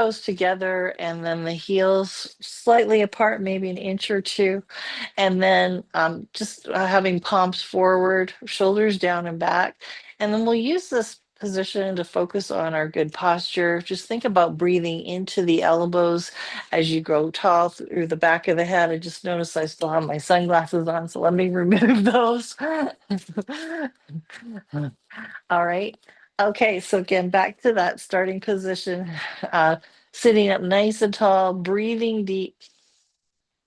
toes together and then the heels slightly apart, maybe an inch or two. And then just having palms forward, shoulders down and back. And then we'll use this position to focus on our good posture. Just think about breathing into the elbows as you grow tall through the back of the head. I just noticed I still have my sunglasses on, so let me remove those. All right. Okay, so again, back to that starting position, uh, sitting up nice and tall, breathing deep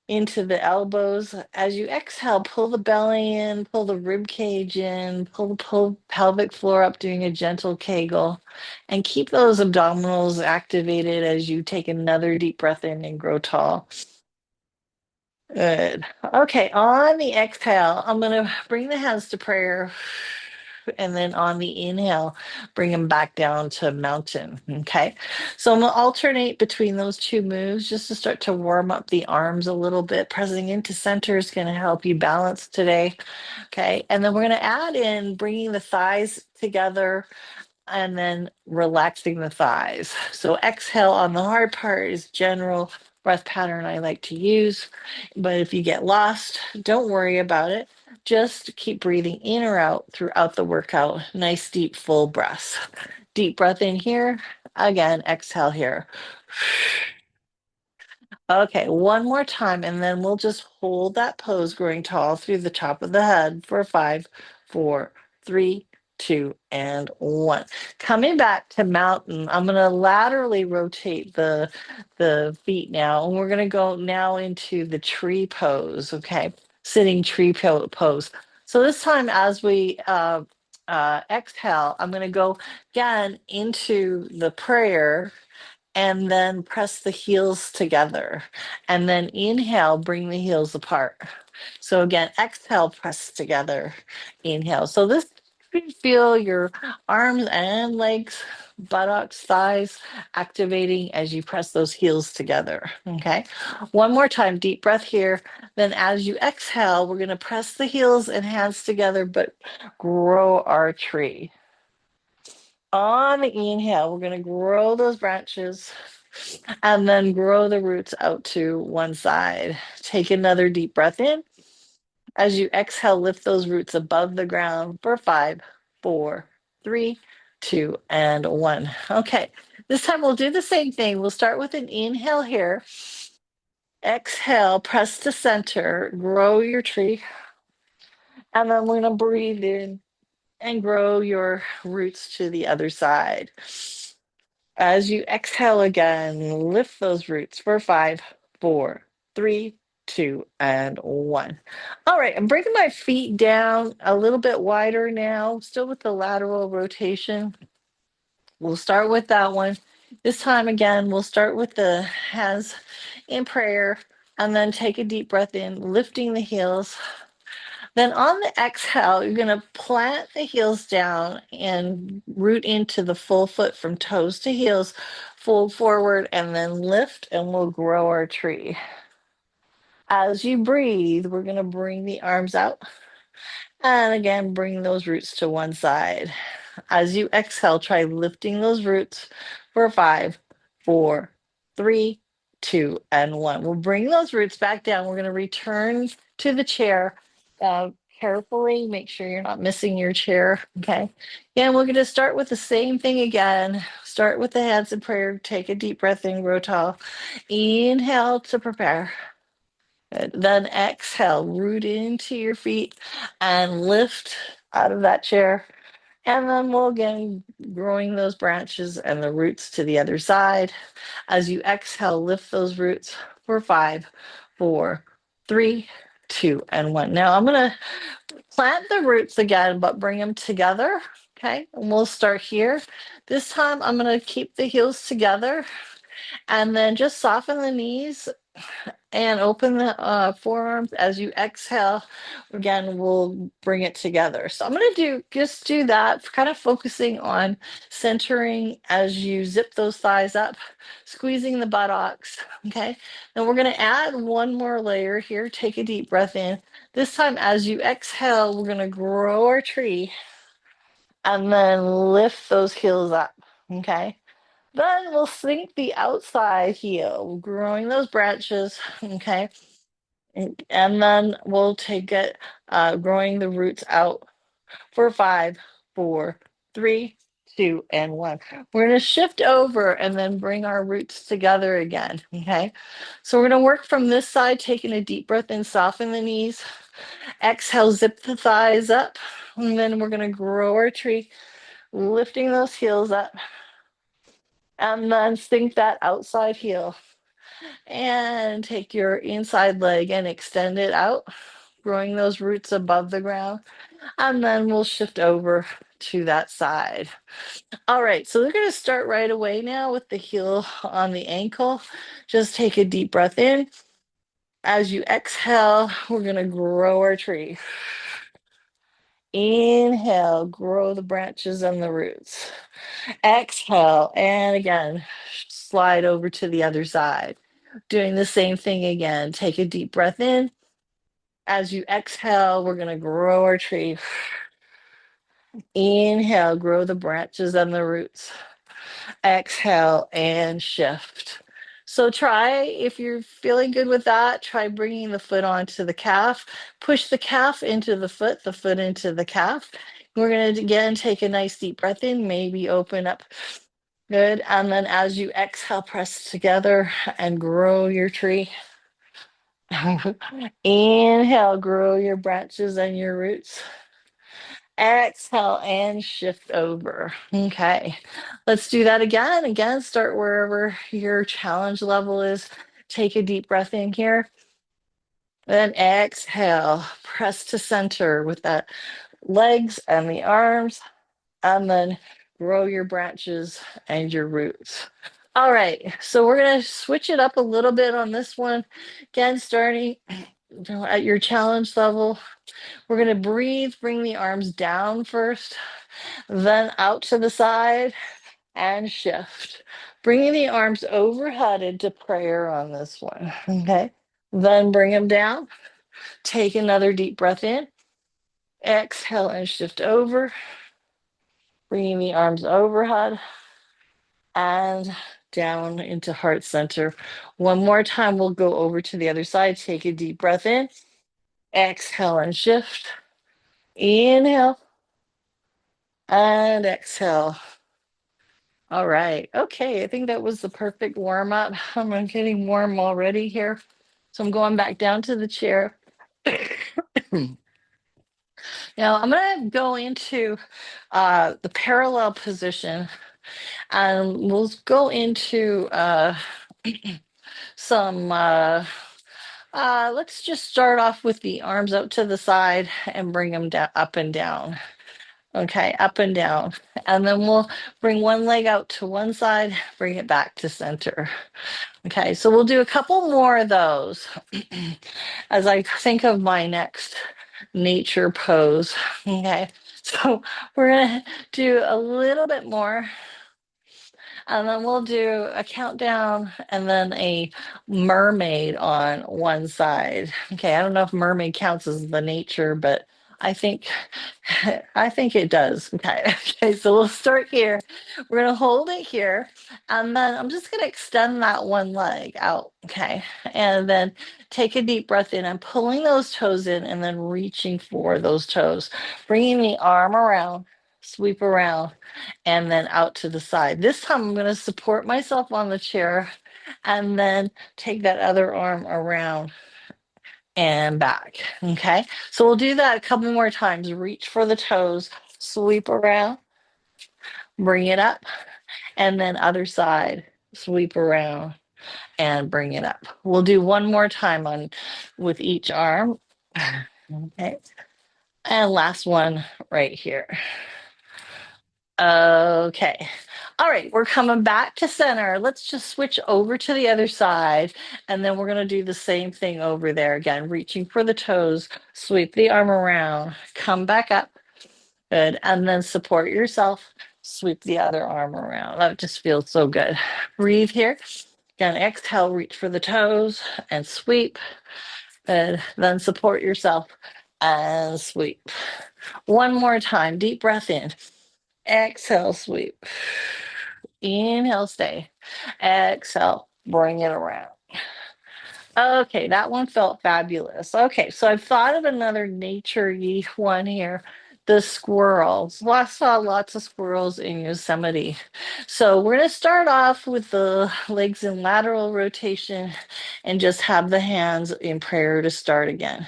into the elbows. As you exhale, pull the belly in, pull the rib cage in, pull pelvic floor up, doing a gentle kegel, and keep those abdominals activated as you take another deep breath in and grow tall. Good. Okay, on the exhale, I'm going to bring the hands to prayer. And then on the inhale, bring them back down to mountain. Okay. So I'm going to alternate between those two moves just to start to warm up the arms a little bit. Pressing into center is going to help you balance today. Okay. And then we're going to add in bringing the thighs together and then relaxing the thighs. So exhale on the hard part is general breath pattern I like to use. But if you get lost, don't worry about it. Just keep breathing in or out throughout the workout. Nice, deep, full breaths. Deep breath in here. Again, exhale here. Okay, one more time, and then we'll just hold that pose growing tall through the top of the head for 5, 4, 3, 2, and 1. Coming back to mountain, I'm going to laterally rotate the feet now, and we're going to go now into the tree pose, okay? Sitting tree pose. So this time as we exhale, I'm going to go again into the prayer and then press the heels together. And then inhale, bring the heels apart. So again, exhale, press together, inhale. So this you feel your arms and legs, buttocks, thighs activating as you press those heels together. Okay. One more time, deep breath here. Then as you exhale, we're going to press the heels and hands together, but grow our tree. On the inhale, we're going to grow those branches and then grow the roots out to one side. Take another deep breath in. As you exhale, lift those roots above the ground for 5, 4, 3, 2, and 1. Okay, this time we'll do the same thing. We'll start with an inhale here. Exhale, press to center, grow your tree. And then we're going to breathe in and grow your roots to the other side. As you exhale again, lift those roots for 5, 4, 3, 2, and 1. All right, I'm bringing my feet down a little bit wider now, still with the lateral rotation. We'll start with that one. This time again, we'll start with the hands in prayer and then take a deep breath in, lifting the heels. Then on the exhale, you're going to plant the heels down and root into the full foot from toes to heels, fold forward, and then lift, and we'll grow our tree. As you breathe, we're going to bring the arms out. And again, bring those roots to one side. As you exhale, try lifting those roots for 5, 4, 3, 2, and 1. We'll bring those roots back down. We're going to return to the chair. Uh, Carefully make sure you're not missing your chair. Okay. And we're going to start with the same thing again. Start with the hands in prayer. Take a deep breath in, grow tall. Inhale to prepare. Good. Then exhale, root into your feet and lift out of that chair. And then we'll again growing those branches and the roots to the other side. As you exhale, lift those roots for 5, 4, 3, 2, and 1. Now I'm going to plant the roots again, but bring them together. Okay. And we'll start here. This time I'm going to keep the heels together and then just soften the knees and open the forearms. As you exhale, again, we'll bring it together. So I'm going to do that, kind of focusing on centering as you zip those thighs up, squeezing the buttocks. Okay. Then we're going to add one more layer here. Take a deep breath in. This time, as you exhale, we're going to grow our tree and then lift those heels up. Okay. Then we'll sink the outside heel, growing those branches, okay? And then we'll take it, growing the roots out for 5, 4, 3, 2, and 1. We're going to shift over and then bring our roots together again, okay? So we're going to work from this side, taking a deep breath in, soften the knees. Exhale, zip the thighs up. And then we're going to grow our tree, lifting those heels up. And then sink that outside heel. And take your inside leg and extend it out, growing those roots above the ground. And then we'll shift over to that side. All right, so we're going to start right away now with the heel on the ankle. Just take a deep breath in. As you exhale, we're going to grow our tree. Inhale, grow the branches and the roots. Exhale, and again, slide over to the other side. Doing the same thing again. Take a deep breath in. As you exhale, we're going to grow our tree. Inhale, grow the branches and the roots. Exhale and shift. So try, if you're feeling good with that, try bringing the foot onto the calf. Push the calf into the foot into the calf. We're going to again take a nice deep breath in, maybe open up. Good. And then as you exhale, press together and grow your tree. Inhale, grow your branches and your roots. Exhale and shift over. Okay, let's do that again. Again, start wherever your challenge level is. Take a deep breath in here. Then exhale, press to center with that legs and the arms, and then grow your branches and your roots. All right, so we're going to switch it up a little bit on this one. Again, starting at your challenge level. We're going to breathe, bring the arms down first, then out to the side and shift. Bringing the arms overhead into prayer on this one. Okay. Then bring them down. Take another deep breath in. Exhale and shift over. Bringing the arms overhead and down into heart center. One more time, we'll go over to the other side. Take a deep breath in. Exhale and shift. Inhale and exhale. All right. Okay. I think that was the perfect warm up. I'm getting warm already here. So I'm going back down to the chair. Now I'm going to go into the parallel position, and we'll go into some, let's just start off with the arms out to the side and bring them down, up and down. Okay, up and down. And then we'll bring one leg out to one side, bring it back to center. Okay, so we'll do a couple more of those as I think of my next nature pose. Okay, so we're gonna do a little bit more, and then we'll do a countdown and then a mermaid on one side. Okay, I don't know if mermaid counts as the nature, but I think I think it does. Okay. Okay, so we'll start here. We're gonna hold it here, and then I'm just gonna extend that one leg out. Okay, and then take a deep breath in. I'm pulling those toes in and then reaching for those toes, bringing the arm around, sweep around, and then out to the side. This time I'm going to support myself on the chair and then take that other arm around and back. Okay. So we'll do that a couple more times. Reach for the toes, sweep around, bring it up, and then other side, sweep around and bring it up. We'll do one more time on with each arm. Okay. And last one right here. Okay. All right, we're coming back to center. Let's just switch over to the other side, and then we're going to do the same thing over there again, reaching for the toes, sweep the arm around, come back up. Good. And then support yourself, sweep the other arm around. That just feels so good. Breathe here. Again, exhale, reach for the toes and sweep. Good. Then support yourself and sweep. One more time. Deep breath in. Exhale, sweep. Inhale, stay. Exhale, bring it around. Okay, that one felt fabulous. Okay, so I've thought of another nature-y one here. The squirrels. Well, I saw lots of squirrels in Yosemite. So we're going to start off with the legs in lateral rotation and just have the hands in prayer to start again.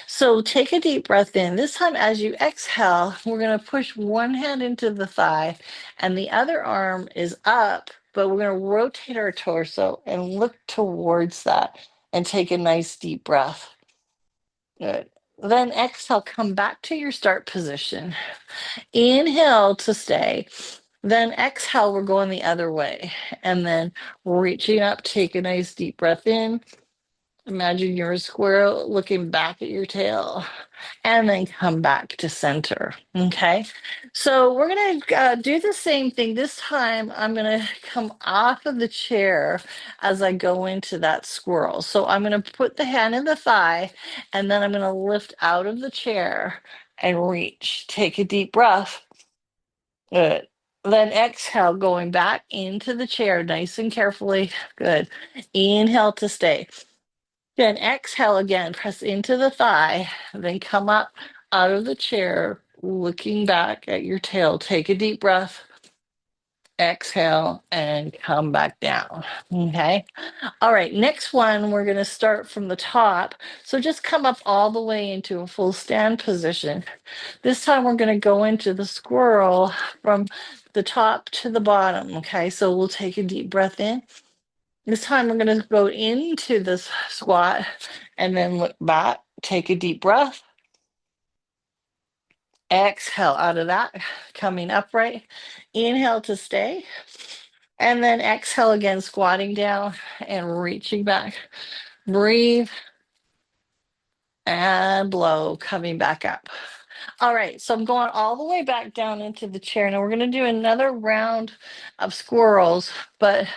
So take a deep breath in. This time, as you exhale, we're going to push one hand into the thigh and the other arm is up, but we're going to rotate our torso and look towards that and take a nice deep breath. Good. Then exhale, come back to your start position. Inhale to stay. Then exhale, we're going the other way. And then reaching up, take a nice deep breath in. Imagine you're a squirrel looking back at your tail and then come back to center. Okay. So we're going to do the same thing. This time, I'm going to come off of the chair as I go into that squirrel. So I'm going to put the hand in the thigh and then I'm going to lift out of the chair and reach. Take a deep breath. Good. Then exhale, going back into the chair nice and carefully. Good. Inhale to stay. Then exhale again, press into the thigh, then come up out of the chair, looking back at your tail. Take a deep breath, exhale, and come back down. Okay. All right. Next one, we're going to start from the top. So just come up all the way into a full stand position. This time, we're going to go into the squirrel from the top to the bottom. Okay. So we'll take a deep breath in. This time we're going to go into this squat and then look back, take a deep breath, exhale out of that, coming upright, inhale to stay, and then exhale again, squatting down and reaching back. Breathe and blow, coming back up. All right, so I'm going all the way back down into the chair. Now we're going to do another round of squirrels, but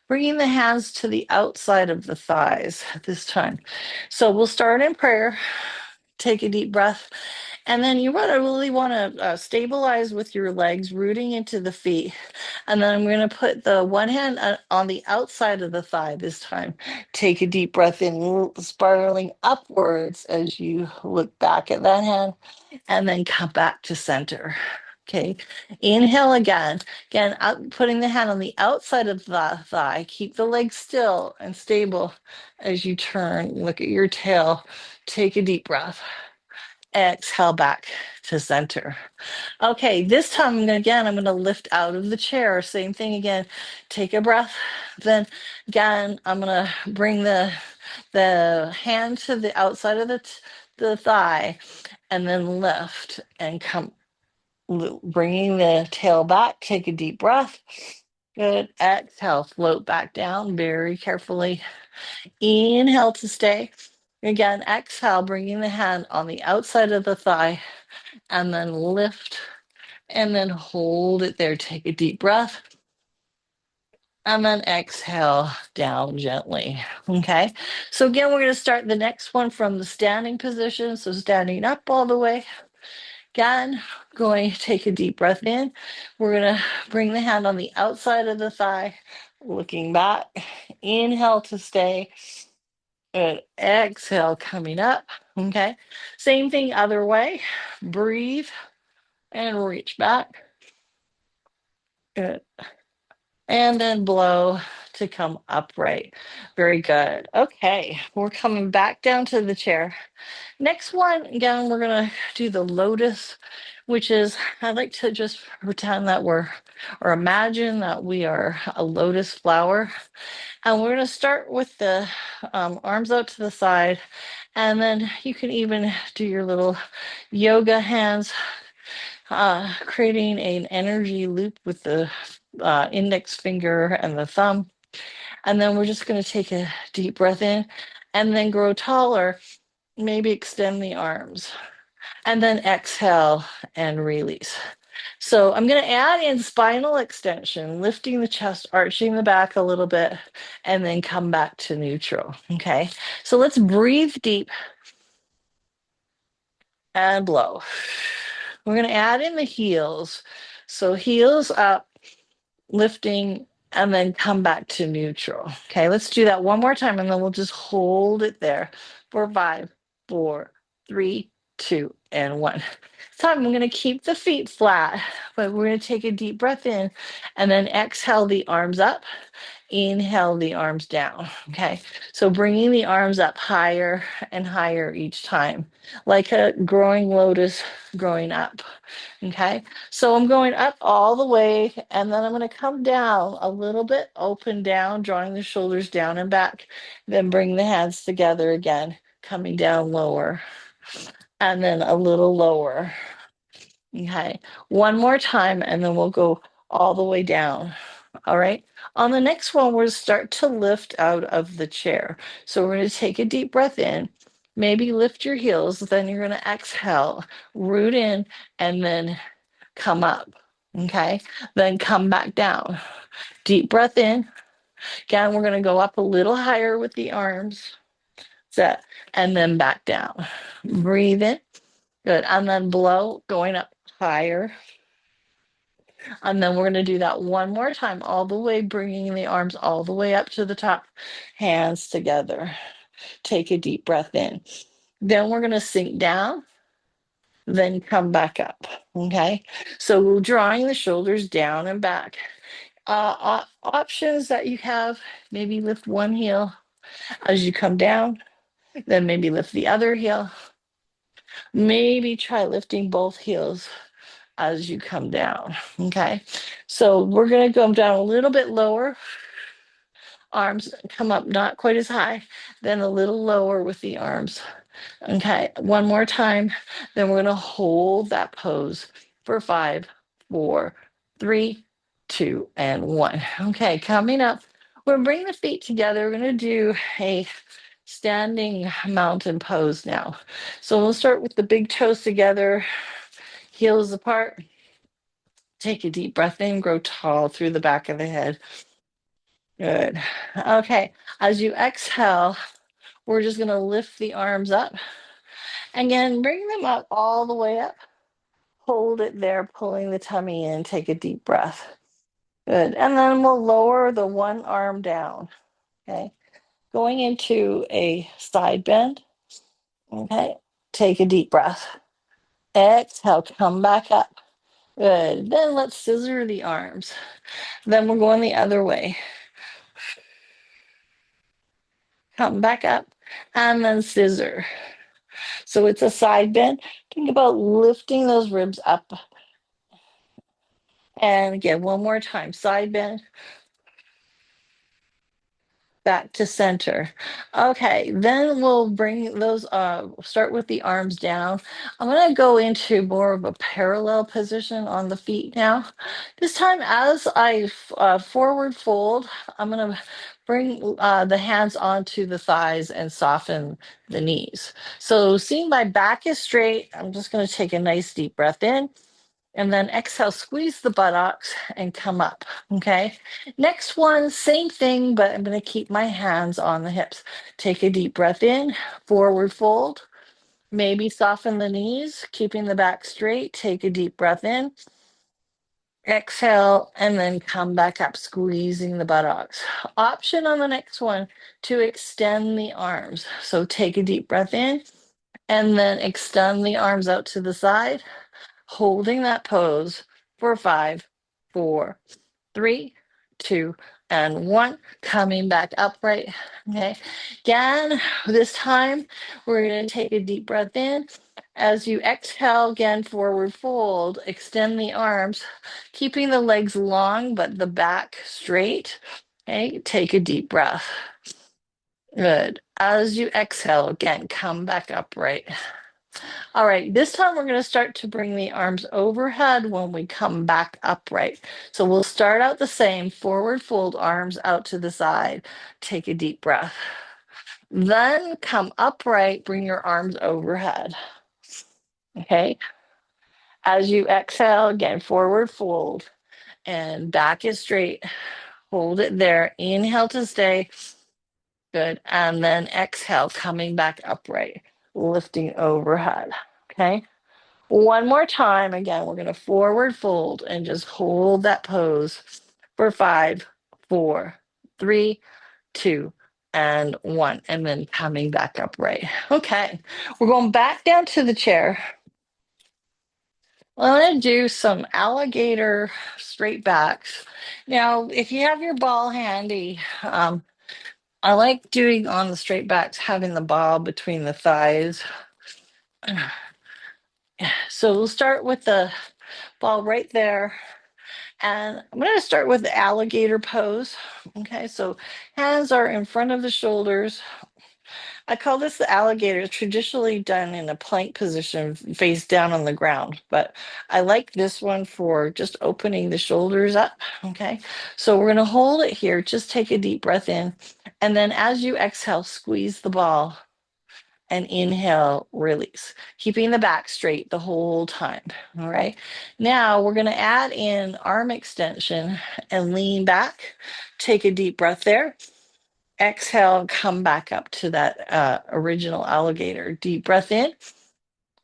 bringing the hands to the outside of the thighs this time. So we'll start in prayer. Take a deep breath. And then you really want to stabilize with your legs, rooting into the feet. And then I'm going to put the one hand on the outside of the thigh this time. Take a deep breath in, spiraling upwards as you look back at that hand, and then come back to center. Okay, inhale again. Again, putting the hand on the outside of the thigh. Keep the leg still and stable as you turn. Look at your tail. Take a deep breath. Exhale back to center. Okay, this time I'm going to lift out of the chair. Same thing again. Take a breath. Then again, I'm going to bring the hand to the outside of the thigh and then lift and come, bringing the tail back. Take a deep breath. Good. Exhale, float back down very carefully. Inhale to stay. Again, exhale, bringing the hand on the outside of the thigh and then lift and then hold it there. Take a deep breath and then exhale down gently. Okay. So again, we're going to start the next one from the standing position. So standing up all the way. Again, going to take a deep breath in. We're going to bring the hand on the outside of the thigh, looking back. Inhale to stay. Good. Exhale, coming up. Okay. Same thing, other way. Breathe and reach back. Good. And then blow to come upright. Very good. Okay. We're coming back down to the chair. Next one, again, we're going to do the lotus, which is, I like to just pretend that or imagine that we are a lotus flower. And we're going to start with the arms out to the side. And then you can even do your little yoga hands, creating an energy loop with the index finger and the thumb. And then we're just going to take a deep breath in and then grow taller. Maybe extend the arms and then exhale and release. So I'm going to add in spinal extension, lifting the chest, arching the back a little bit, and then come back to neutral. Okay. So let's breathe deep and blow. We're going to add in the heels. So heels up, lifting, and then come back to neutral. Okay, let's do that one more time, and then we'll just hold it there for 5, 4, 3, 2, and 1. This time I'm going to keep the feet flat, but we're going to take a deep breath in and then exhale the arms up, inhale the arms down. Okay, so bringing the arms up higher and higher each time, like a growing lotus growing up. Okay, so I'm going up all the way, and then I'm going to come down a little bit, open down, drawing the shoulders down and back, then bring the hands together again, coming down lower, and then a little lower. Okay, one more time, and then we'll go all the way down. All right, on the next one, we'll start to lift out of the chair. So we're going to take a deep breath in, maybe lift your heels, then you're going to exhale, root in, and then come up. Okay, then come back down. Deep breath in. Again, we're going to go up a little higher with the arms. Set, and then back down. Breathe in. Good. And then blow, going up higher. And then we're going to do that one more time, all the way, bringing the arms all the way up to the top, hands together. Take a deep breath in. Then we're going to sink down, then come back up. Okay, so drawing the shoulders down and back. Options that you have, maybe lift one heel as you come down, then maybe lift the other heel. Maybe try lifting both heels as you come down. Okay, so we're going to go down a little bit lower. Arms come up not quite as high, then a little lower with the arms. Okay, one more time. Then we're going to hold that pose for 5, 4, 3, 2, and 1. Okay, coming up, we're going to bring the feet together. We're going to do a standing mountain pose now. So we'll start with the big toes together, heels apart. Take a deep breath in, grow tall through the back of the head. Good. Okay, as you exhale, we're just going to lift the arms up. Again, bring them up all the way up. Hold it there, pulling the tummy in. Take a deep breath. Good. And then we'll lower the one arm down. Okay. Going into a side bend. Okay. Take a deep breath. Exhale, come back up. Good. Then let's scissor the arms. Then we're going the other way. Come back up and then scissor. So it's a side bend. Think about lifting those ribs up. And again, one more time, side bend, back to center. Okay, then we'll bring those, start with the arms down. I'm gonna go into more of a parallel position on the feet now. This time as I forward fold, I'm gonna bring the hands onto the thighs and soften the knees. So seeing my back is straight, I'm just gonna take a nice deep breath in. And then exhale, squeeze the buttocks and come up. Okay. Next one, same thing, but I'm going to keep my hands on the hips. Take a deep breath in, forward fold. Maybe soften the knees, keeping the back straight. Take a deep breath in. Exhale, and then come back up, squeezing the buttocks. Option on the next one to extend the arms. So take a deep breath in and then extend the arms out to the side, holding that pose for 5, 4, 3, 2, and 1. Coming back upright. Okay. Again, this time we're going to take a deep breath in. As you exhale, again, forward fold, extend the arms, keeping the legs long but the back straight. Okay. Take a deep breath. Good. As you exhale, again, come back upright. All right, this time we're going to start to bring the arms overhead when we come back upright. So we'll start out the same, forward fold, arms out to the side. Take a deep breath. Then come upright, bring your arms overhead. Okay. As you exhale, again, forward fold and back is straight. Hold it there. Inhale to stay. Good. And then exhale, coming back upright, lifting overhead. Okay. One more time. Again, we're going to forward fold and just hold that pose for 5, 4, 3, 2, and 1. And then coming back upright. Okay, we're going back down to the chair. I'm going to do some alligator straight backs. Now, if you have your ball handy, I like doing on the straight backs, having the ball between the thighs. So we'll start with the ball right there. And I'm going to start with the alligator pose. Okay, so hands are in front of the shoulders. I call this the alligator, traditionally done in a plank position, face down on the ground. But I like this one for just opening the shoulders up. Okay, so we're going to hold it here. Just take a deep breath in. And then as you exhale, squeeze the ball and inhale, release, keeping the back straight the whole time. All right. Now we're going to add in arm extension and lean back. Take a deep breath there. Exhale, come back up to that original alligator. Deep breath in.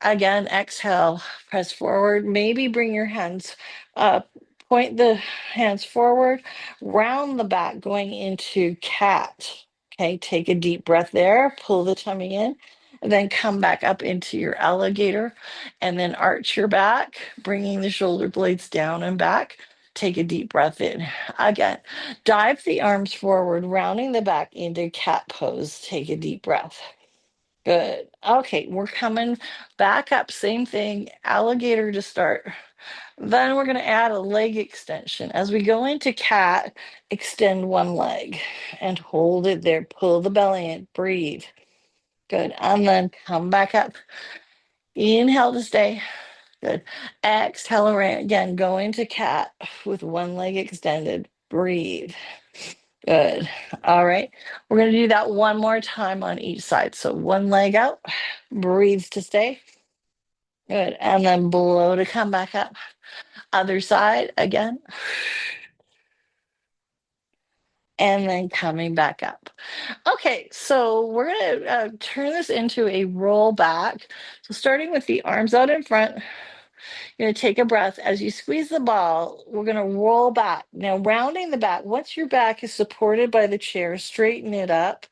Again, exhale, press forward. Maybe bring your hands up, point the hands forward, round the back, going into cat. Okay, take a deep breath there, pull the tummy in, and then come back up into your alligator, and then arch your back, bringing the shoulder blades down and back. Take a deep breath in. Again, dive the arms forward, rounding the back into cat pose. Take a deep breath. Good. Okay, we're coming back up. Same thing, alligator to start. Then we're going to add a leg extension. As we go into cat, extend one leg and hold it there. Pull the belly in, breathe. Good. And then come back up. Inhale to stay. Good. Exhale around. Again, go into cat with one leg extended. Breathe. Good. All right. We're going to do that one more time on each side. So one leg out, breathe to stay. Good. And then blow to come back up. Other side again. And then coming back up. Okay, so we're going to turn this into a roll back. So starting with the arms out in front, you're going to take a breath. As you squeeze the ball, we're going to roll back. Now, rounding the back, once your back is supported by the chair, straighten it up.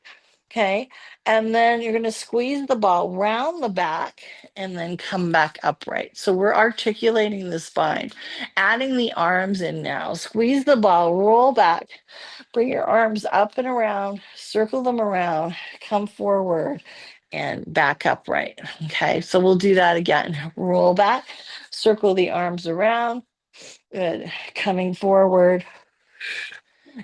Okay. And then you're going to squeeze the ball round the back and then come back upright. So we're articulating the spine, adding the arms in now. Squeeze the ball, roll back, bring your arms up and around, circle them around, come forward and back upright. Okay. So we'll do that again. Roll back, circle the arms around. Good. Coming forward.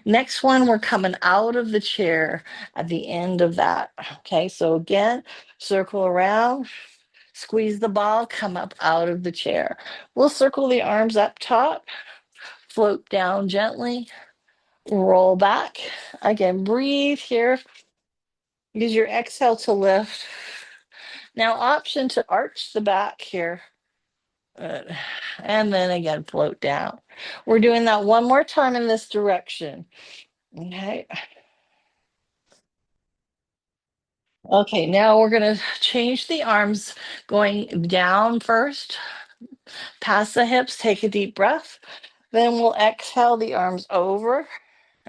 Next one, we're coming out of the chair at the end of that. Okay, so again, circle around, squeeze the ball, come up out of the chair. We'll circle the arms up top, float down gently, roll back. Again, breathe here. Use your exhale to lift. Now, option to arch the back here. Good. And then again, float down. We're doing that one more time in this direction. Okay. Okay, now we're going to change the arms going down first, past the hips, take a deep breath. Then we'll exhale the arms over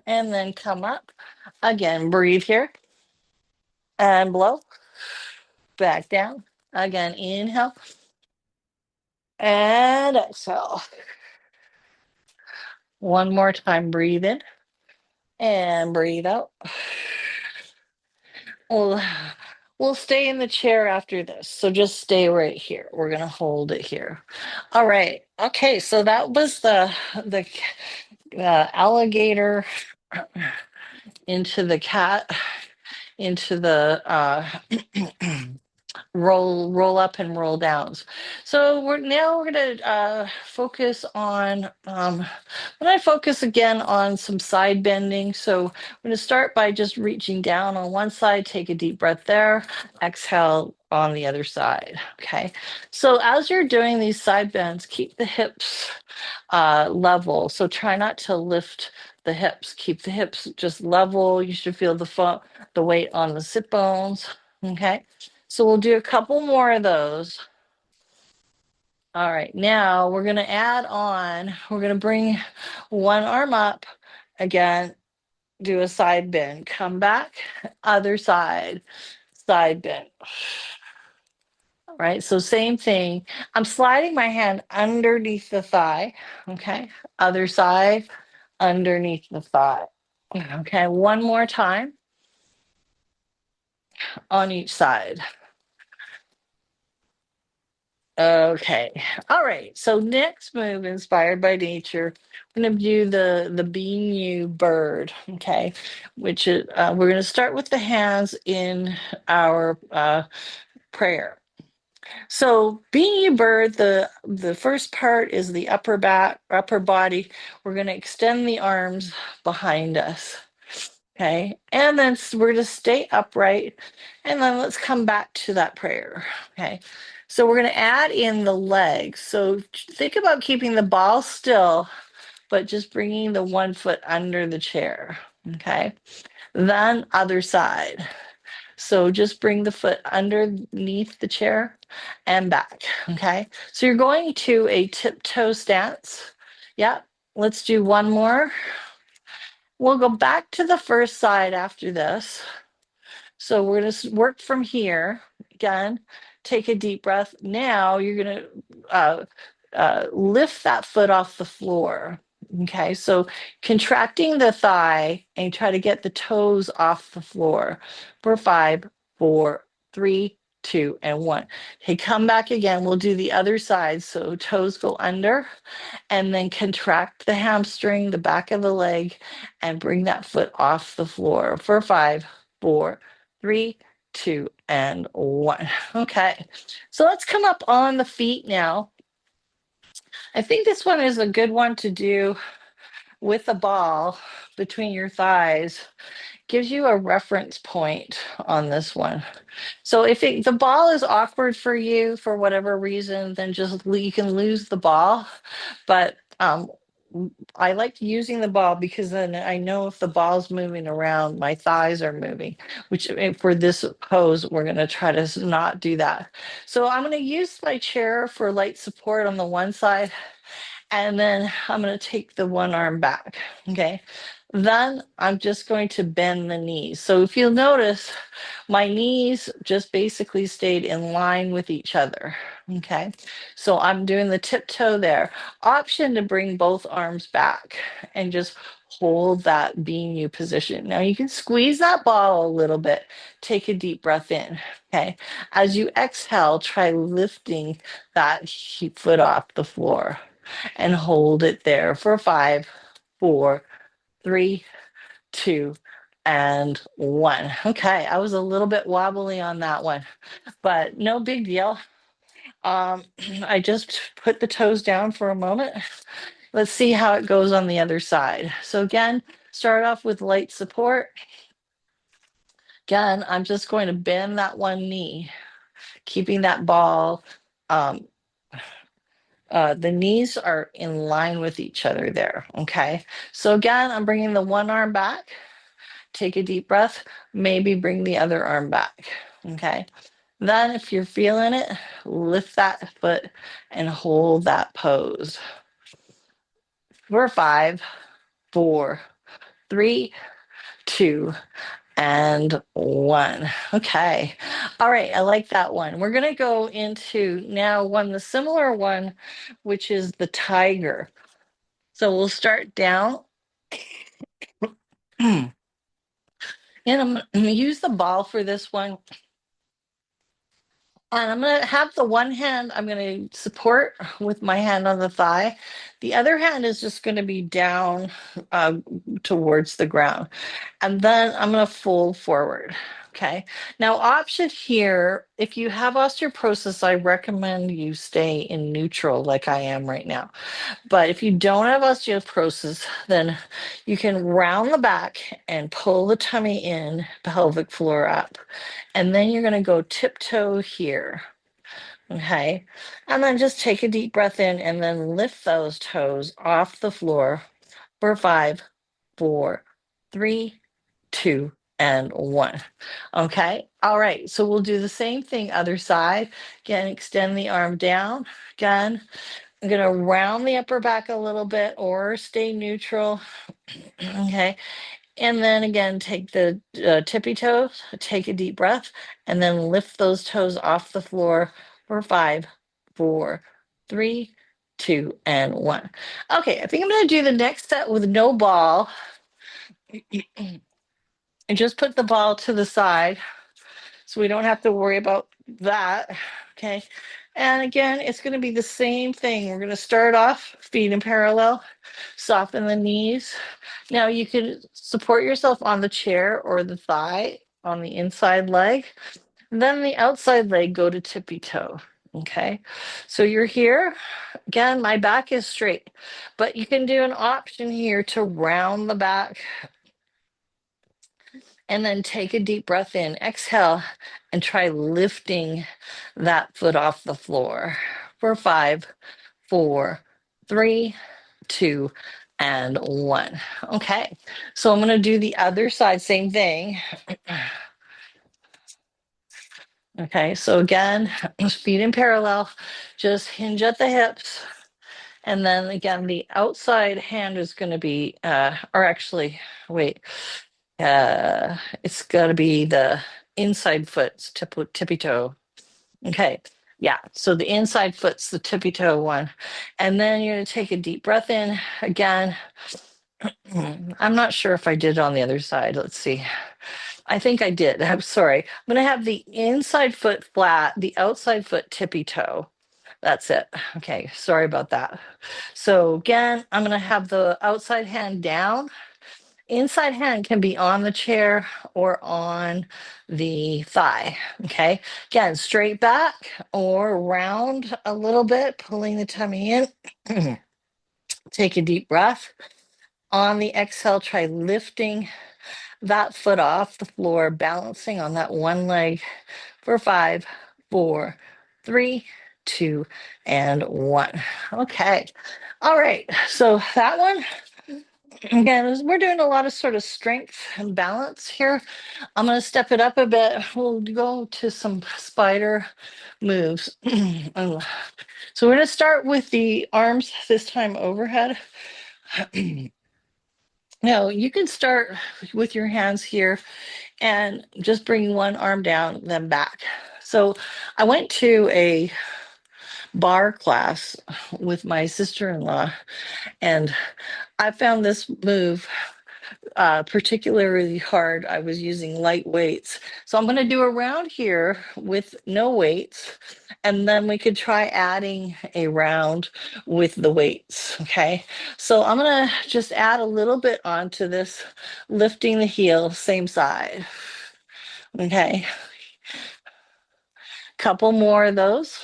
and then come up. Again, breathe here and blow. Back down. Again, inhale and exhale. One more time, breathe in and breathe out. We'll, we'll stay in the chair after this. So just stay right here. We're going to hold it here. All right. Okay. So that was the alligator into the cat, into the roll up and roll downs. So we're going to focus on I'm going to focus again on some side bending. So I'm going to start by just reaching down on one side, take a deep breath there, exhale on the other side. Okay, so as you're doing these side bends, keep the hips level. So try not to lift the hips, keep the hips just level. You should feel the weight on the sit bones. Okay, so we'll do a couple more of those. All right, now we're going to add on, we're going to bring one arm up Again, do a side bend. Come back, other side, side bend. All right, so same thing. I'm sliding my hand underneath the thigh. Okay, other side, underneath the thigh. Okay, one more time on each side. Okay. All right. So next move, inspired by nature, we're going to do the being you bird. Okay, which is we're going to start with the hands in our prayer. So being you bird, the first part is the upper body. We're going to extend the arms behind us. Okay, and then we're to stay upright, and then let's come back to that prayer. Okay, so we're going to add in the legs. So think about keeping the ball still, but just bringing the one foot under the chair. Okay, then other side. So just bring the foot underneath the chair and back. Okay, so you're going to a tiptoe stance. Yep, let's do one more. We'll go back to the first side after this. So we're going to work from here. Again, take a deep breath. Now you're going to lift that foot off the floor. Okay, so contracting the thigh and try to get the toes off the floor for 5, 4, 3, 2, and 1. Okay, come back again. We'll do the other side. So toes go under, and then contract the hamstring, the back of the leg, and bring that foot off the floor for 5, 4, 3, 2, and 1. Okay, so let's come up on the feet now. I think this one is a good one to do with a ball between your thighs. Gives you a reference point on this one. So if the ball is awkward for you for whatever reason, then just you can lose the ball. But I like using the ball because then I know if the ball's moving around, my thighs are moving, which for this pose, we're going to try to not do that. So I'm going to use my chair for light support on the one side, and then I'm going to take the one arm back. Okay. Then I'm just going to bend the knees. So if you'll notice, my knees just basically stayed in line with each other. Okay. So I'm doing the tiptoe there. Option to bring both arms back and just hold that being you position. Now you can squeeze that ball a little bit. Take a deep breath in. Okay. As you exhale, try lifting that foot off the floor and hold it there for 5, 4, 3, 2, and 1. Okay, I was a little bit wobbly on that one, but no big deal. I just put the toes down for a moment. Let's see how it goes on the other side. So again, start off with light support. Again, I'm just going to bend that one knee, keeping that ball. The knees are in line with each other there. Okay. So again, I'm bringing the one arm back. Take a deep breath. Maybe bring the other arm back. Okay. Then, if you're feeling it, lift that foot and hold that pose for 5, 4, 3, 2, and 1. Okay. All right. I like that one. We're going to go into now the similar one, which is the tiger. So we'll start down. And I'm going to use the ball for this one. And I'm going to have the one hand, I'm going to support with my hand on the thigh. The other hand is just going to be down uh, towards the ground. And then I'm going to fold forward. Okay. Now, option here, if you have osteoporosis, I recommend you stay in neutral like I am right now. But if you don't have osteoporosis, then you can round the back and pull the tummy in, pelvic floor up. And then you're going to go tiptoe here. Okay. And then just take a deep breath in and then lift those toes off the floor for 5, 4, 3, 2, and 1. Okay. All right. So we'll do the same thing, other side. Again, extend the arm down. Again, I'm going to round the upper back a little bit or stay neutral. Okay. And then again, take the tippy toes, take a deep breath, and then lift those toes off the floor for 5, 4, 3, 2, and 1. Okay, I think I'm going to do the next set with no ball. And just put the ball to the side so we don't have to worry about that. Okay. And again, it's going to be the same thing. We're going to start off feet in parallel, soften the knees. Now you can support yourself on the chair or the thigh on the inside leg. Then the outside leg, go to tippy toe. Okay. So you're here. Again, my back is straight, but you can do an option here to round the back and then take a deep breath in, exhale, and try lifting that foot off the floor for 5, 4, 3, 2, and 1. Okay, so I'm going to do the other side, same thing. Okay, so again, feet in parallel, just hinge at the hips. And then again, the outside hand is going to be, or actually, wait, it's got to be the inside foot's tippy toe. Okay. Yeah. So the inside foot's the tippy toe one. And then you're going to take a deep breath in again. I'm not sure if I did it on the other side. Let's see. I think I did. I'm sorry. I'm going to have the inside foot flat, the outside foot tippy toe. That's it. Okay. Sorry about that. So again, I'm going to have the outside hand down. Inside hand can be on the chair or on the thigh. Okay. Again, straight back or round a little bit, pulling the tummy in. Take a deep breath. On the exhale, try lifting that foot off the floor, balancing on that one leg for 5, 4, 3, 2, and 1. Okay. All right. So that one, again, we're doing a lot of sort of strength and balance here. I'm going to step it up a bit. We'll go to some spider moves. So we're going to start with the arms this time overhead. Now you can start with your hands here and just bring one arm down, then back. So I went to a bar class with my sister-in-law, and I found this move particularly hard. I was using light weights. So I'm going to do a round here with no weights, and then we could try adding a round with the weights. Okay. So I'm going to just add a little bit onto this, lifting the heel, same side. Okay. Couple more of those.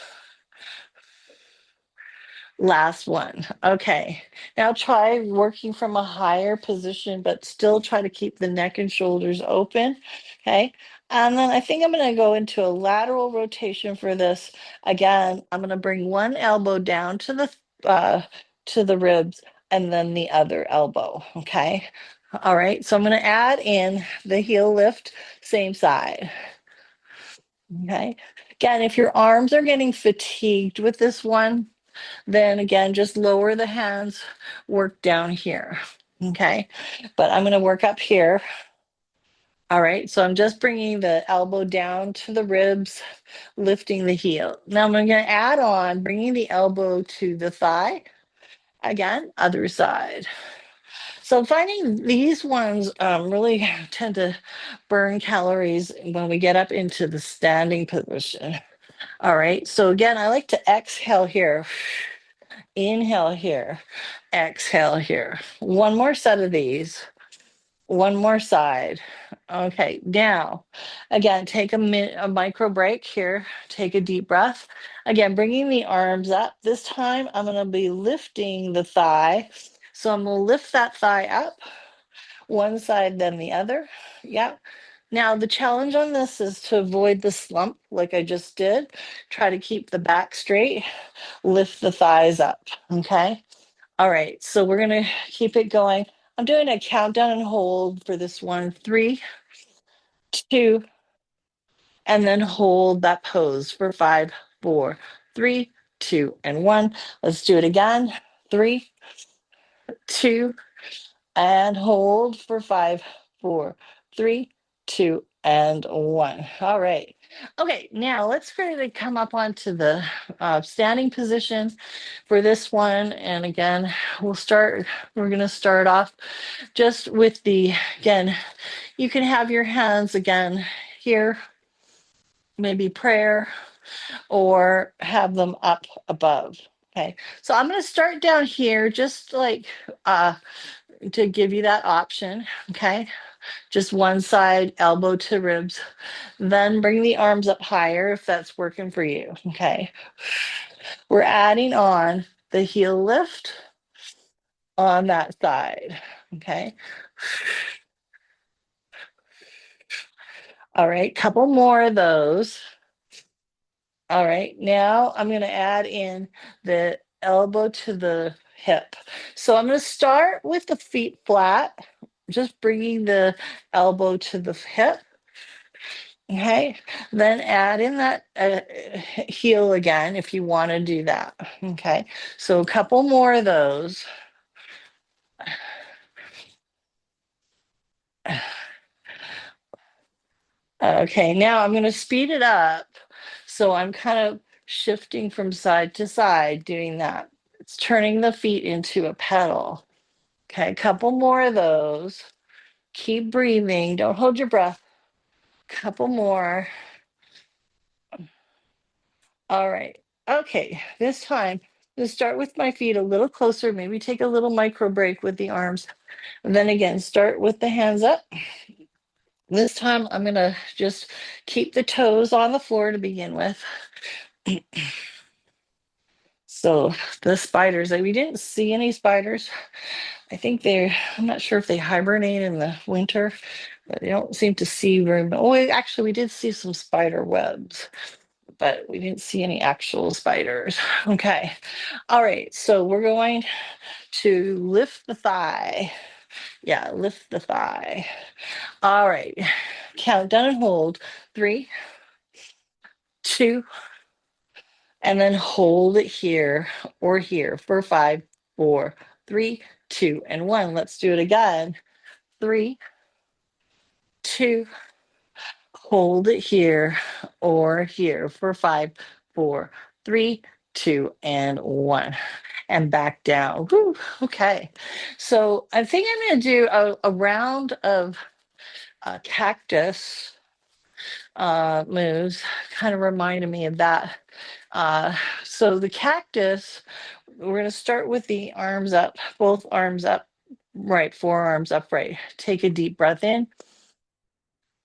Last one. Okay. Now try working from a higher position, but still try to keep the neck and shoulders open. Okay. And then I think I'm going to go into a lateral rotation for this. Again, I'm going to bring one elbow down to the ribs and then the other elbow. Okay. All right. So I'm going to add in the heel lift, same side. Okay. Again, if your arms are getting fatigued with this one, then again, just lower the hands, work down here. Okay. But I'm going to work up here. All right. So I'm just bringing the elbow down to the ribs, lifting the heel. Now I'm going to add on, bringing the elbow to the thigh. Again, other side. So finding these ones really tend to burn calories when we get up into the standing position. All right. So again, I like to exhale here. Inhale here, exhale here. One more set of these. One more side. Okay, now, again, take a micro break here. Take a deep breath. Again, bringing the arms up. This time, I'm going to be lifting the thigh. So I'm going to lift that thigh up, one side, then the other. Yep. Now, the challenge on this is to avoid the slump like I just did. Try to keep the back straight, lift the thighs up. Okay. All right, so we're gonna keep it going. I'm doing a countdown and hold for this one. 3, 2, and then hold that pose for 5, 4, 3, 2, and 1. Let's do it again. 3, 2, and hold for 5, 4, 3, 2, and 1. All right. Okay, now let's try to come up onto the standing position for this one. And again, we're going to start off just with again, you can have your hands again here, maybe prayer, or have them up above. Okay, so I'm going to start down here, just like to give you that option. Okay, just one side, elbow to ribs. Then bring the arms up higher if that's working for you. Okay, we're adding on the heel lift on that side. Okay, all right, couple more of those. All right, now I'm going to add in the elbow to the hip. So I'm going to start with the feet flat, just bringing the elbow to the hip. Okay, then add in that heel again if you want to do that. Okay, so a couple more of those. Okay, now I'm going to speed it up. So I'm kind of shifting from side to side doing that. It's turning the feet into a pedal. Okay, a couple more of those. Keep breathing. Don't hold your breath. Couple more. All right. Okay, this time, let's start with my feet a little closer. Maybe take a little micro break with the arms. And then again, start with the hands up. This time, I'm going to just keep the toes on the floor to begin with. So the spiders, we didn't see any spiders. I'm not sure if they hibernate in the winter, but they don't seem to see very much. Oh, actually, we did see some spider webs, but we didn't see any actual spiders. Okay. All right. So we're going to lift the thigh. Yeah, lift the thigh. All right. Count down and hold. 3, 2, and then hold it here or here for 5, 4, 3, 2, and 1. Let's do it again. 3, 2, hold it here or here for 5, 4, 3, 2, and 1. And back down. Whew, okay. So I think I'm going to do a round of cactus moves. Kind of reminded me of that. So the cactus, we're going to start with the arms up, both arms up, right, forearms upright. Take a deep breath in.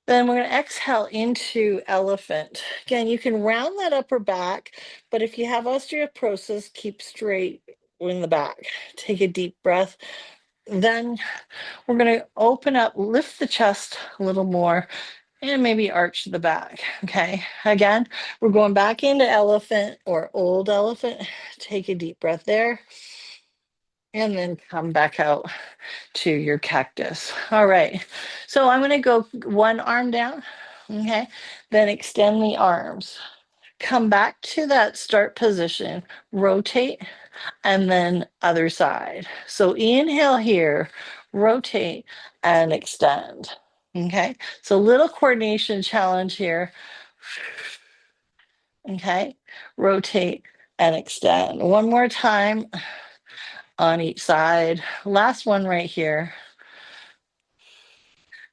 Then we're going to exhale into elephant. Again, you can round that upper back, but if you have osteoporosis, keep straight in the back. Take a deep breath. Then we're going to open up, lift the chest a little more, and maybe arch the back. Okay. Again, we're going back into elephant or old elephant. Take a deep breath there. And then come back out to your cactus. All right. So I'm going to go one arm down. Okay. Then extend the arms. Come back to that start position. Rotate and then other side. So inhale here, rotate and extend. Okay. So little coordination challenge here. Okay. Rotate and extend. One more time on each side. Last one right here.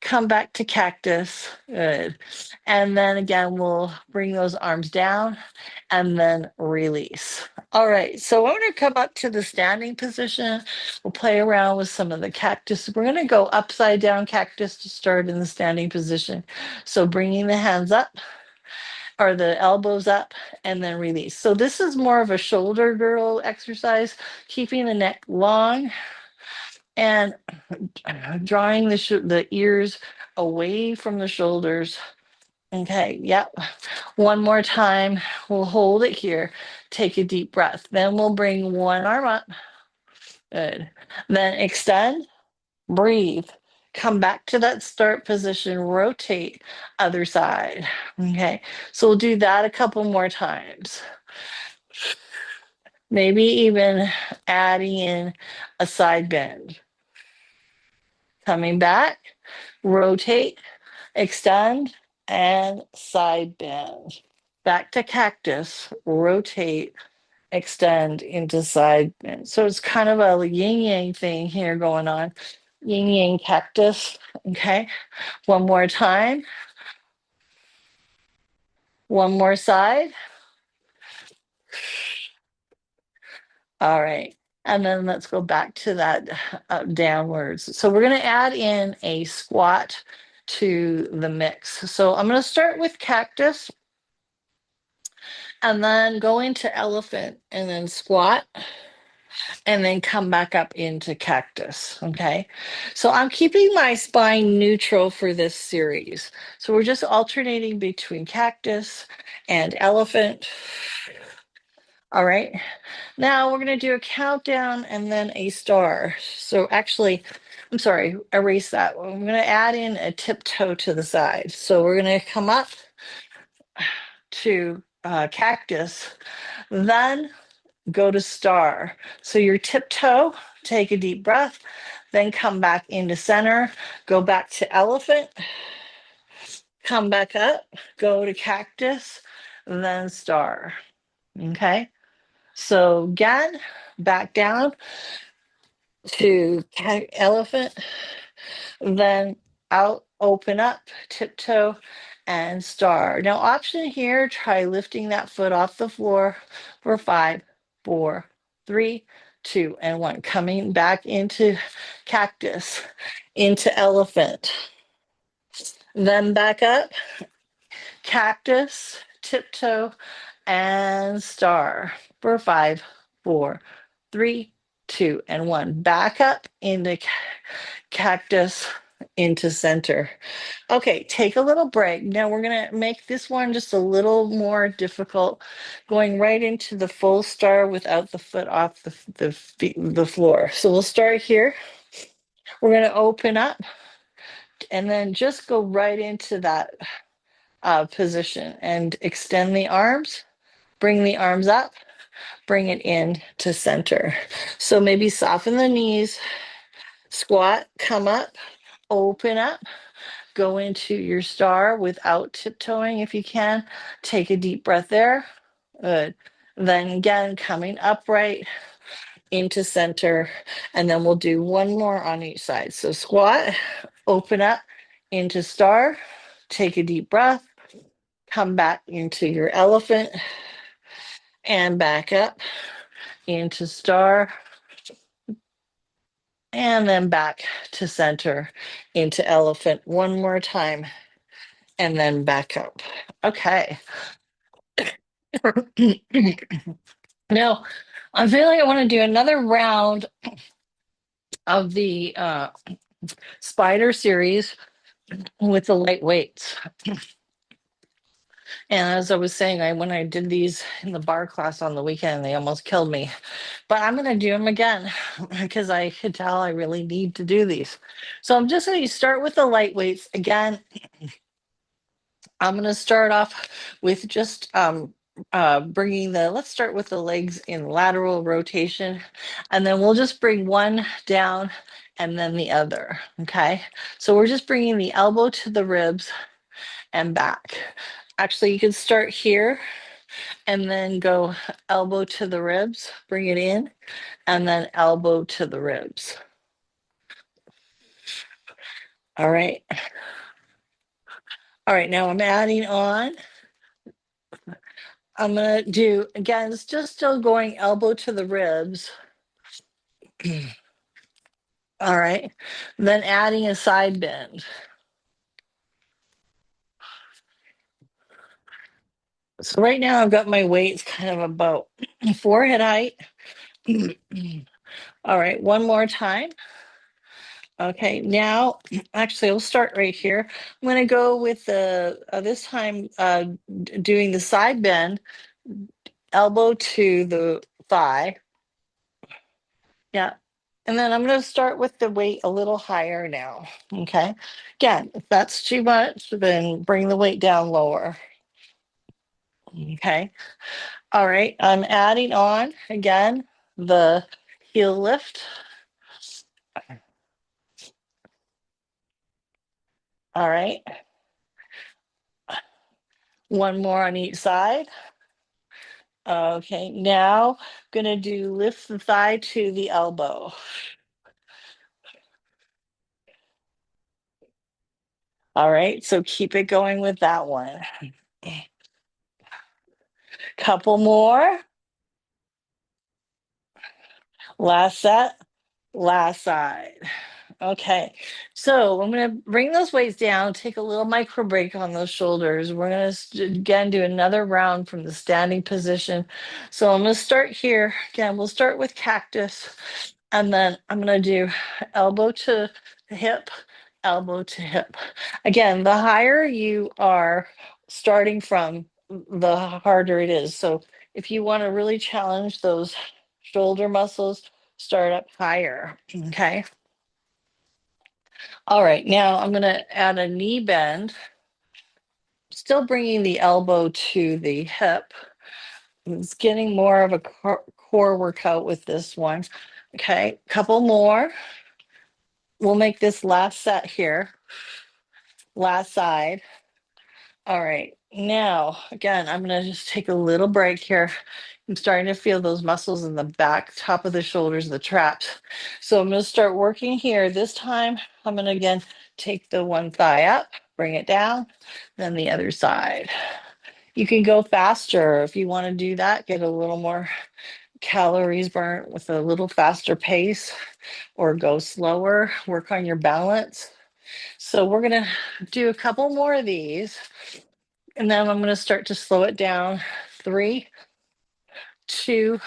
Come back to cactus. Good. And then again, we'll bring those arms down and then release. All right. So I'm going to come up to the standing position. We'll play around with some of the cactus. We're going to go upside down cactus to start in the standing position. So bringing the hands up or the elbows up and then release. So this is more of a shoulder girl exercise, keeping the neck long and drawing the ears away from the shoulders. Okay, yep. One more time. We'll hold it here. Take a deep breath. Then we'll bring one arm up. Good. Then extend, breathe. Come back to that start position, rotate other side. Okay, so we'll do that a couple more times. Maybe even adding in a side bend. Coming back, rotate, extend, and side bend. Back to cactus, rotate, extend into side bend. So it's kind of a yin yang thing here going on. Yin yang cactus. Okay. One more time. One more side. All right. And then let's go back to that downwards. So we're going to add in a squat to the mix. So I'm going to start with cactus and then go into elephant and then squat and then come back up into cactus. Okay. So I'm keeping my spine neutral for this series. So we're just alternating between cactus and elephant. All right. Now we're going to do a countdown and then a star. So actually, I'm sorry, erase that. I'm going to add in a tiptoe to the side. So we're going to come up to cactus, then go to star. So your tiptoe, take a deep breath, then come back into center, go back to elephant, come back up, go to cactus, then star. Okay. So again, back down to elephant, then out, open up, tiptoe, and star. Now, option here, try lifting that foot off the floor for 5, 4, 3, 2, and 1. Coming back into cactus, into elephant, then back up, cactus, tiptoe, and star for 5, 4, 3, 2, and 1. Back up into cactus, into center. Okay, take a little break. Now we're going to make this one just a little more difficult, going right into the full star without the foot off the floor. So we'll start here. We're going to open up and then just go right into that position and extend the arms, bring the arms up, bring it in to center. So maybe soften the knees, squat, come up, open up, go into your star without tiptoeing if you can. Take a deep breath there. Good. Then again, coming upright into center. And then we'll do one more on each side. So squat, open up into star, take a deep breath, come back into your elephant and back up into star and then back to center into elephant one more time and then back up. Okay. Now, I'm feeling I want to do another round of the spider series with the light weights. And as I was saying, when I did these in the bar class on the weekend, they almost killed me. But I'm going to do them again because I could tell I really need to do these. So I'm just going to start with the light weights again. I'm going to start off with just bringing let's start with the legs in lateral rotation, and then we'll just bring one down and then the other. Okay. So we're just bringing the elbow to the ribs and back. Actually, you can start here and then go elbow to the ribs, bring it in, and then elbow to the ribs. All right. All right. Now I'm adding on. I'm going to do, again, it's just still going elbow to the ribs. All right. Then adding a side bend. So right now I've got my weights kind of about forehead height. All right. One more time. Okay. Now, actually, I'll start right here. I'm going to go with the, this time doing the side bend, elbow to the thigh. Yeah. And then I'm going to start with the weight a little higher now. Okay. Again, if that's too much, then bring the weight down lower. Okay. All right. I'm adding on again the heel lift. All right. One more on each side. Okay. Now gonna do lift the thigh to the elbow. All right. So keep it going with that one. Couple more. Last set. Last side. Okay, so I'm going to bring those weights down, take a little micro break on those shoulders. We're going to again do another round from the standing position. So I'm going to start here. Again, we'll start with cactus, and then I'm going to do elbow to hip, elbow to hip. Again, the higher you are starting from, the harder it is. So if you want to really challenge those shoulder muscles, start up higher. Okay. All right, now I'm going to add a knee bend, still bringing the elbow to the hip. It's getting more of a core workout with this one. Okay, couple more. We'll make this last set here, last side. All right, now again, I'm going to just take a little break here. I'm starting to feel those muscles in the back, top of the shoulders, the traps. So I'm going to start working here. This time, I'm going to again take the one thigh up, bring it down, then the other side. You can go faster if you want to do that, get a little more calories burnt with a little faster pace, or go slower, work on your balance. So we're going to do a couple more of these, and then I'm going to start to slow it down. 3, 2,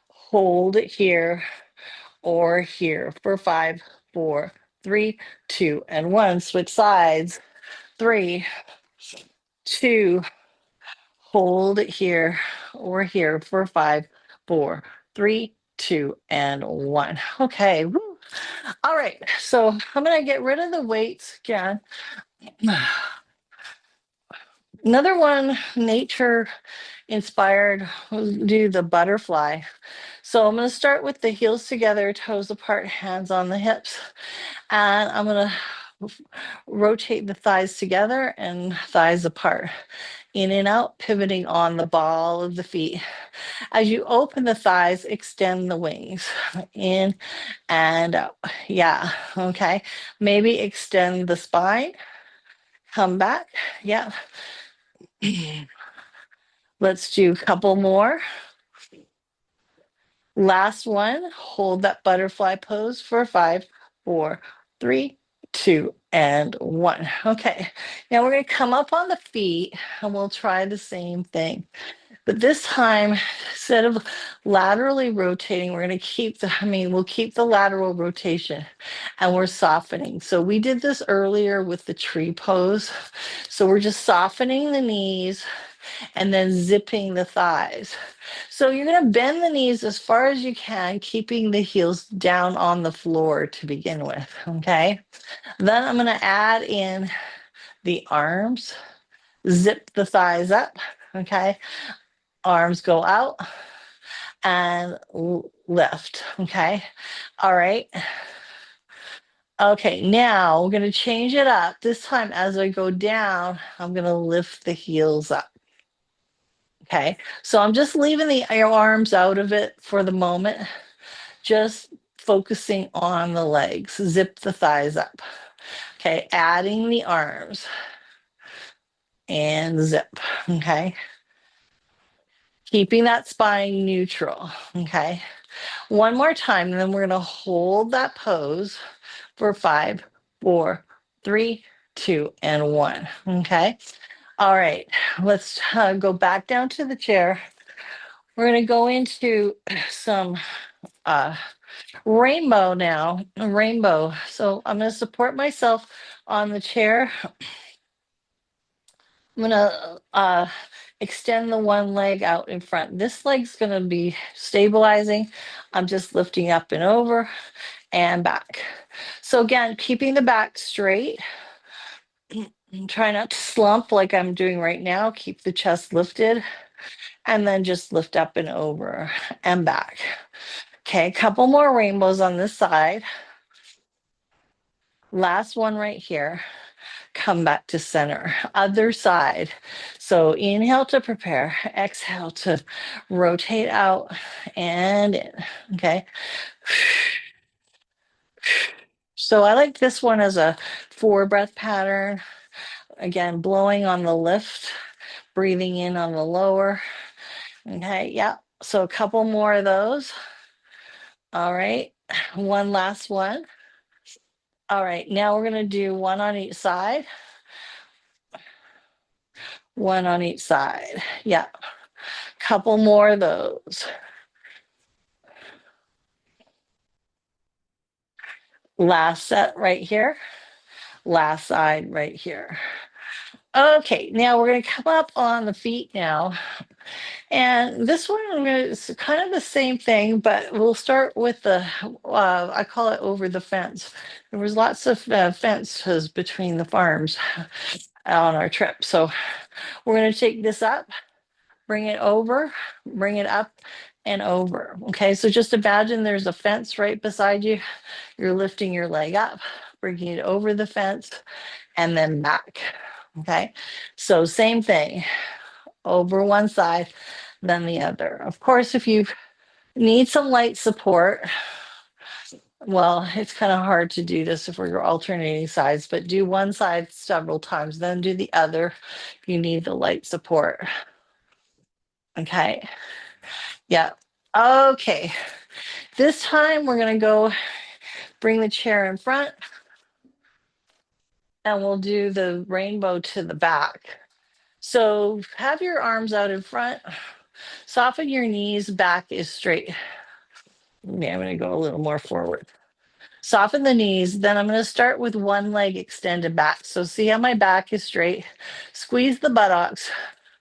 hold it here or here for 5, 4, 3, 2, and 1. Switch sides. 3, 2, hold it here or here for 5, 4, 3, 2, and 1. Okay. Woo. All right. So I'm going to get rid of the weights again. Another one, nature inspired, we'll do the butterfly. So I'm going to start with the heels together, toes apart, hands on the hips. And I'm going to rotate the thighs together and thighs apart. In and out, pivoting on the ball of the feet. As you open the thighs, extend the wings. In and out. Yeah. Okay. Maybe extend the spine. Come back. Yeah. Let's do a couple more. Last one, hold that butterfly pose for 5, 4, 3, 2, and 1. Okay, now we're going to come up on the feet and we'll try the same thing. But this time, instead of laterally rotating, we're going to keep we'll keep the lateral rotation and we're softening. So we did this earlier with the tree pose. So we're just softening the knees and then zipping the thighs. So you're going to bend the knees as far as you can, keeping the heels down on the floor to begin with. Okay. Then I'm going to add in the arms, zip the thighs up. Okay. Arms go out and lift. Okay. All right. Okay, now we're going to change it up. This time, as I go down, I'm going to lift the heels up. Okay, so I'm just leaving the arms out of it for the moment, just focusing on the legs. Zip the thighs up. Okay, adding the arms and zip. Okay, keeping that spine neutral. Okay, one more time, and then we're going to hold that pose for 5, 4, 3, 2, and 1. Okay, all right, let's go back down to the chair. We're going to go into some rainbow now, a rainbow. So I'm going to support myself on the chair. I'm going to extend the one leg out in front. This leg's going to be stabilizing. I'm just lifting up and over and back. So again, keeping the back straight. And try not to slump like I'm doing right now. Keep the chest lifted and then just lift up and over and back. Okay, a couple more rainbows on this side. Last one right here. Come back to center. Other side. So inhale to prepare, exhale to rotate out and in. Okay. So I like this one as a 4 breath pattern. Again, blowing on the lift, breathing in on the lower. Okay, yeah. So a couple more of those. All right. One last one. All right. Now we're going to do one on each side. One on each side. Yeah. Couple more of those. Last set right here. Last side right here. Okay, now we're going to come up on the feet now. And this one is kind of the same thing, but we'll start with the, I call it over the fence. There was lots of fences between the farms on our trip. So we're going to take this up, bring it over, bring it up and over. Okay, so just imagine there's a fence right beside you. You're lifting your leg up, bringing it over the fence and then back. Okay, so same thing, over one side, then the other. Of course, if you need some light support, well, it's kind of hard to do this if we're alternating sides, but do one side several times, then do the other if you need the light support. Okay. Yeah. Okay. This time we're going to go bring the chair in front and we'll do the rainbow to the back. So have your arms out in front, soften your knees, back is straight. Yeah, I'm going to go a little more forward. Soften the knees. Then I'm going to start with one leg extended back. So see how my back is straight. Squeeze the buttocks.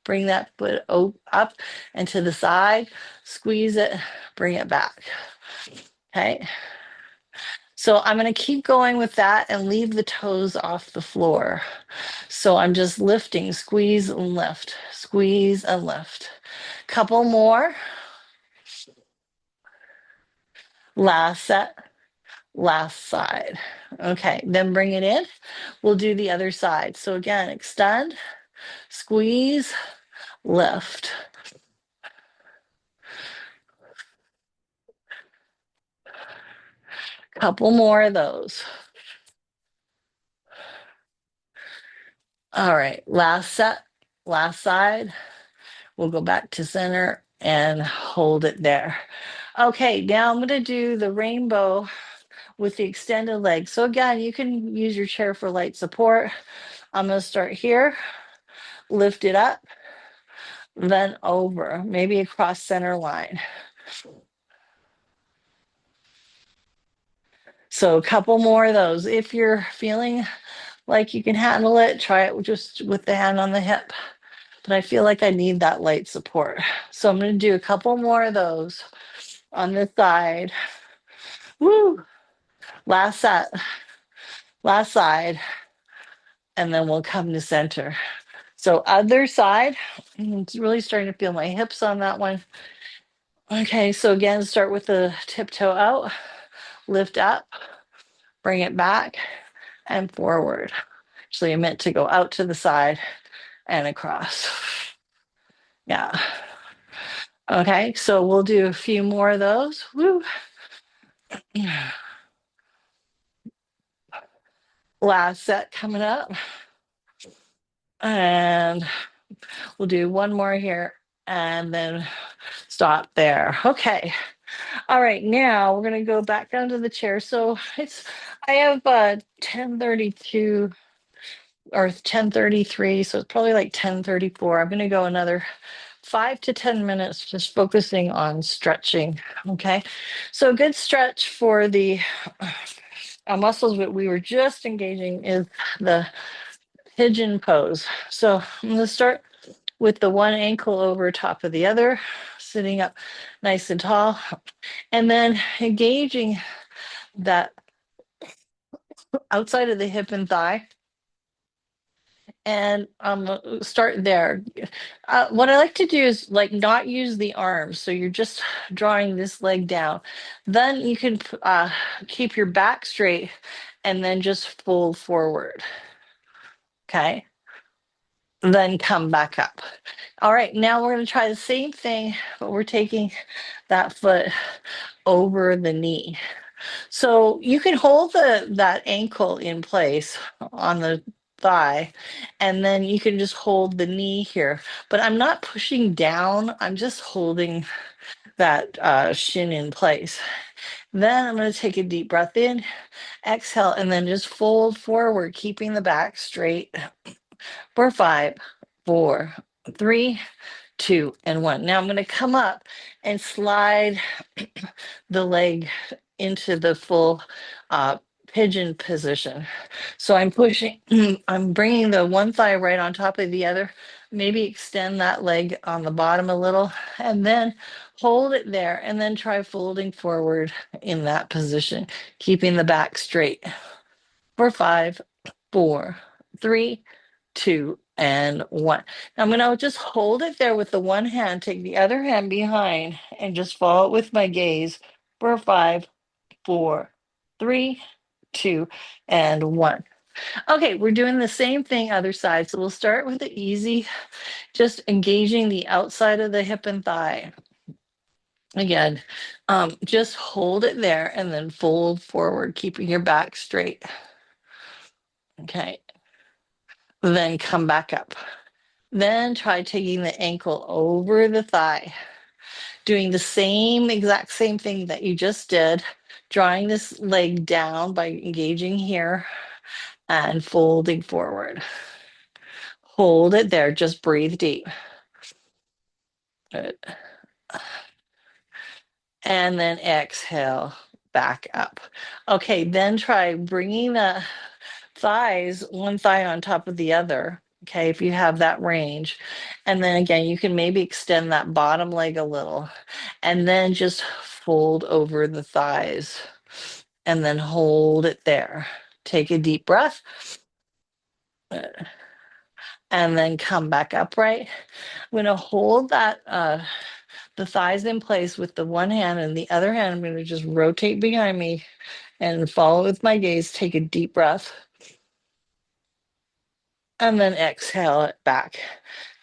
Bring that foot up and to the side. Squeeze it. Bring it back. Okay. So I'm going to keep going with that and leave the toes off the floor. So I'm just lifting, squeeze and lift, squeeze and lift. Couple more. Last set. Last side. Okay, then bring it in. We'll do the other side. So again, extend, squeeze, lift. Couple more of those. All right, last set, last side. We'll go back to center and hold it there. Okay, now I'm going to do the rainbow with the extended leg. So again, you can use your chair for light support. I'm going to start here, lift it up, then over, maybe across center line. So a couple more of those. If you're feeling like you can handle it, try it just with the hand on the hip. But I feel like I need that light support. So I'm going to do a couple more of those on this side. Woo! Last set, last side, and then we'll come to center. So other side, it's really starting to feel my hips on that one. Okay, so again, start with the tiptoe out, lift up, bring it back and forward. Actually, I meant to go out to the side and across. Yeah. Okay, so we'll do a few more of those. Woo. Last set coming up. And we'll do one more here and then stop there. Okay. All right, now we're gonna go back down to the chair. So I have 10:32 or 10:33, so it's probably like 10:34. I'm gonna go another 5 to 10 minutes just focusing on stretching. Okay, so a good stretch for the muscles that we were just engaging is the pigeon pose. So I'm going to start with the one ankle over top of the other, sitting up nice and tall, and then engaging that outside of the hip and thigh. and start there. What I like to do is like not use the arms, so you're just drawing this leg down. Then you can keep your back straight and then just fold forward. Okay, then come back up. All right, now we're going to try the same thing, but we're taking that foot over the knee. So you can hold that ankle in place on the thigh, and then you can just hold the knee here. But I'm not pushing down, I'm just holding that shin in place. Then I'm going to take a deep breath in, exhale, and then just fold forward, keeping the back straight for 5, 4, 3, 2, and 1. Now I'm going to come up and slide the leg into the full pigeon position. So I'm pushing, I'm bringing the one thigh right on top of the other. Maybe extend that leg on the bottom a little and then hold it there and then try folding forward in that position, keeping the back straight for 5, 4, 3, 2, and 1. Now I'm going to just hold it there with the one hand, take the other hand behind, and just follow it with my gaze for 5, 4, 3, 2, and 1. Okay, we're doing the same thing other side. So we'll start with the easy, just engaging the outside of the hip and thigh. Again, just hold it there and then fold forward, keeping your back straight. Okay, then come back up. Then try taking the ankle over the thigh, doing the exact same thing that you just did, drawing this leg down by engaging here and folding forward. Hold it there, just breathe deep. Good. And then exhale, back up. Okay, then try bringing the thighs, one thigh on top of the other. Okay, if you have that range. And then again, you can maybe extend that bottom leg a little and then just fold over the thighs and then hold it there. Take a deep breath and then come back upright. I'm going to hold that the thighs in place with the one hand, and the other hand I'm going to just rotate behind me and follow with my gaze. Take a deep breath and then exhale it back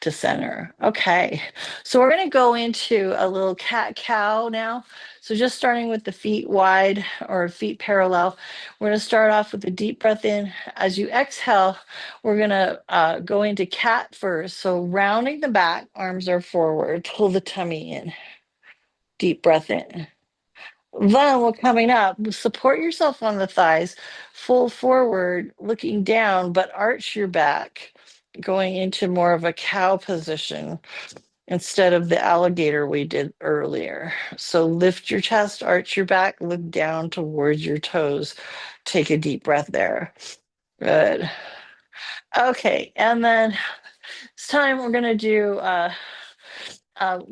to center. Okay, so we're going to go into a little cat cow now. So just starting with the feet wide or feet parallel, we're going to start off with a deep breath in. As you exhale, we're going to go into cat first. So rounding the back, arms are forward, pull the tummy in, deep breath in. Then we're coming up, support yourself on the thighs, full forward, looking down, but arch your back, going into more of a cow position instead of the alligator we did earlier. So lift your chest, arch your back, look down towards your toes. Take a deep breath there. Good. Okay, and then it's time we're going to do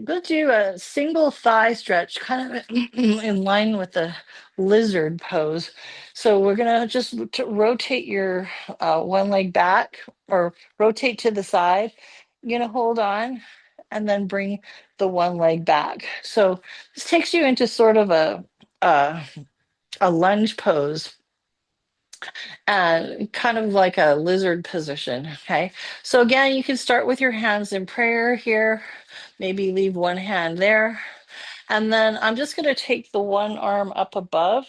go do a single thigh stretch, kind of in line with the lizard pose. So we're gonna just rotate your one leg back or rotate to the side. You're gonna hold on and then bring the one leg back. So this takes you into sort of uh, a lunge pose and kind of like a lizard position. Okay. So again, you can start with your hands in prayer here. Maybe leave one hand there. And then I'm just going to take the one arm up above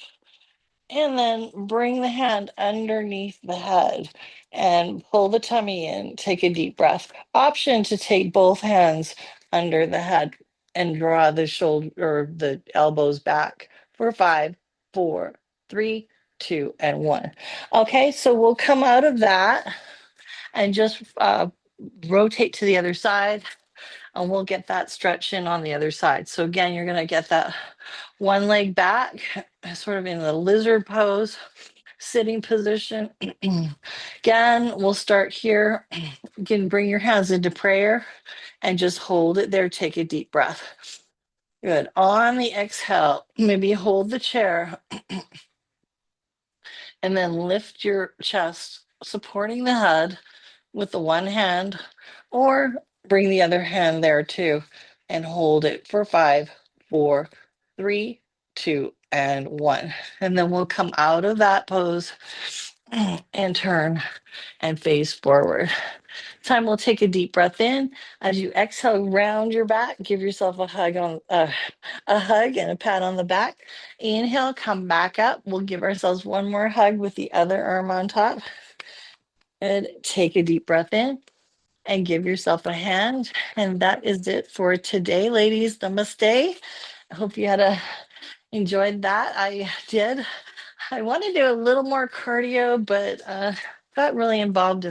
and then bring the hand underneath the head and pull the tummy in. Take a deep breath. Option to take both hands under the head and draw the shoulder or the elbows back for 5, 4, 3, 2, and 1. Okay, so we'll come out of that and just rotate to the other side and we'll get that stretch in on the other side. So again, you're going to get that one leg back, sort of in the lizard pose, sitting position. Again, we'll start here. You can bring your hands into prayer and just hold it there. Take a deep breath. Good. On the exhale, maybe hold the chair and then lift your chest, supporting the head, with the one hand, or bring the other hand there too and hold it for 5, 4, 3, 2, and 1. And then we'll come out of that pose and turn and face forward. Time we'll take a deep breath in. As you exhale, round your back, give yourself a hug on a hug and a pat on the back. Inhale, come back up. We'll give ourselves one more hug with the other arm on top. And take a deep breath in and give yourself a hand. And that is it for today, ladies. Namaste. I hope you enjoyed that. I did. I want to do a little more cardio, but got really involved in